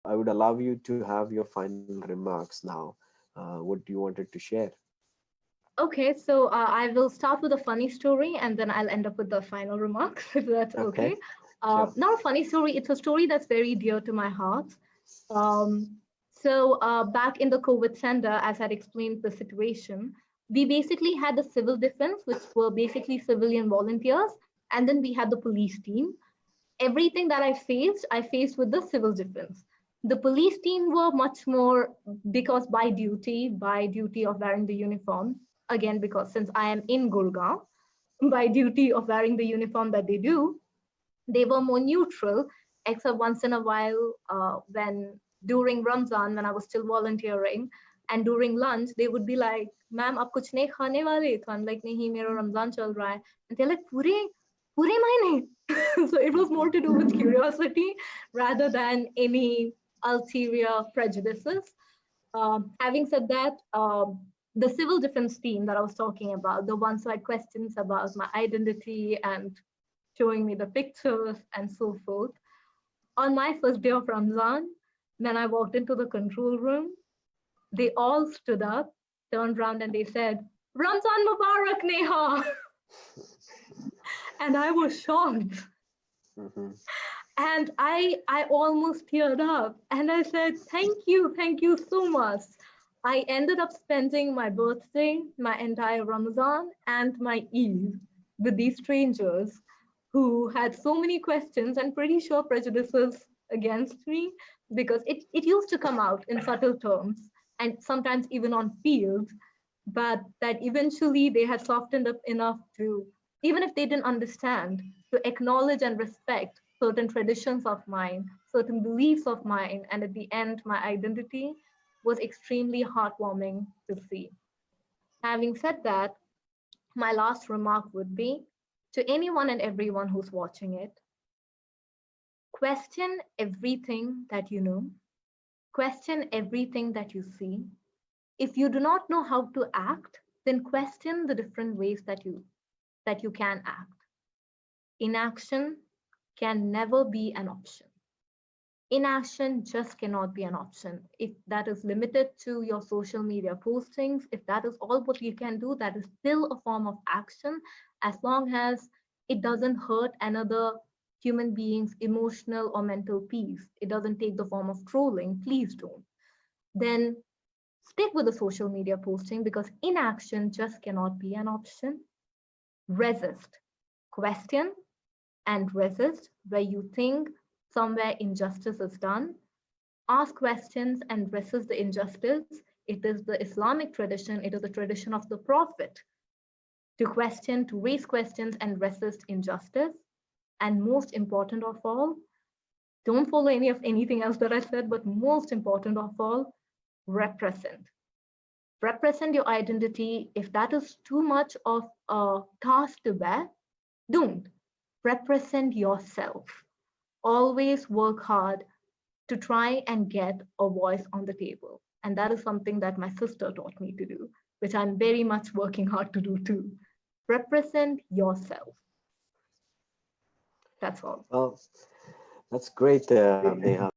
I would allow you to have your final remarks now. What you wanted to share? Okay, so I will start with a funny story and then I'll end up with the final remarks, if that's Okay, okay. sure. Not a funny story, it's a story that's very dear to my heart. Um, Back in the COVID center, as I'd explained the situation, we basically had the civil defense, which were basically civilian volunteers, and then we had the police team. Everything that I faced with the civil defense. The police team were much more because by duty of wearing the uniform, again, because since I am in Gurgaon, by duty of wearing the uniform that they do, they were more neutral, except once in a while when during Ramzan, when I was still volunteering, and during lunch, they would be like, "Ma'am, आप कुछ नहीं खाने वाले?" So I'm like, "नहीं, मेरा रमजान चल रहा है." And they're like, पूरे महीने? So it was more to do with curiosity rather than any ulterior prejudices. Having said that, the civil defense team that I was talking about, the ones who had questions about my identity and showing me the pictures and so forth. On my first day of Ramzan, when I walked into the control room, they all stood up, turned around, and they said, "Ramzan Mubarak, Neha." And I was shocked. Hmm. And I almost teared up. And I said, thank you so much. I ended up spending my birthday, my entire Ramadan, and my Eid with these strangers who had so many questions and pretty sure prejudices against me because it used to come out in subtle terms and sometimes even on field, but that eventually they had softened up enough to, even if they didn't understand, to acknowledge and respect certain traditions of mine, certain beliefs of mine, and at the end, my identity was extremely heartwarming to see. Having said that, my last remark would be to anyone and everyone who's watching it, question everything that you know, question everything that you see. If you do not know how to act, then question the different ways that you can act. Inaction can never be an option. Inaction just cannot be an option. If that is limited to your social media postings, if that is all what you can do, that is still a form of action as long as it doesn't hurt another human being's emotional or mental peace. It doesn't take the form of trolling, please don't. Then stick with the social media posting because inaction just cannot be an option. Resist, question, and resist where you think somewhere injustice is done. Ask questions and resist the injustice. It is the Islamic tradition, it is the tradition of the Prophet to question, to raise questions and resist injustice. And most important of all, don't follow anything else that I said, but most important of all, represent. Represent your identity. If that is too much of a task to bear, don't. Represent yourself. Always work hard to try and get a voice on the table. And that is something that my sister taught me to do, which I'm very much working hard to do too. Represent yourself. That's all. Well, that's great, Neha.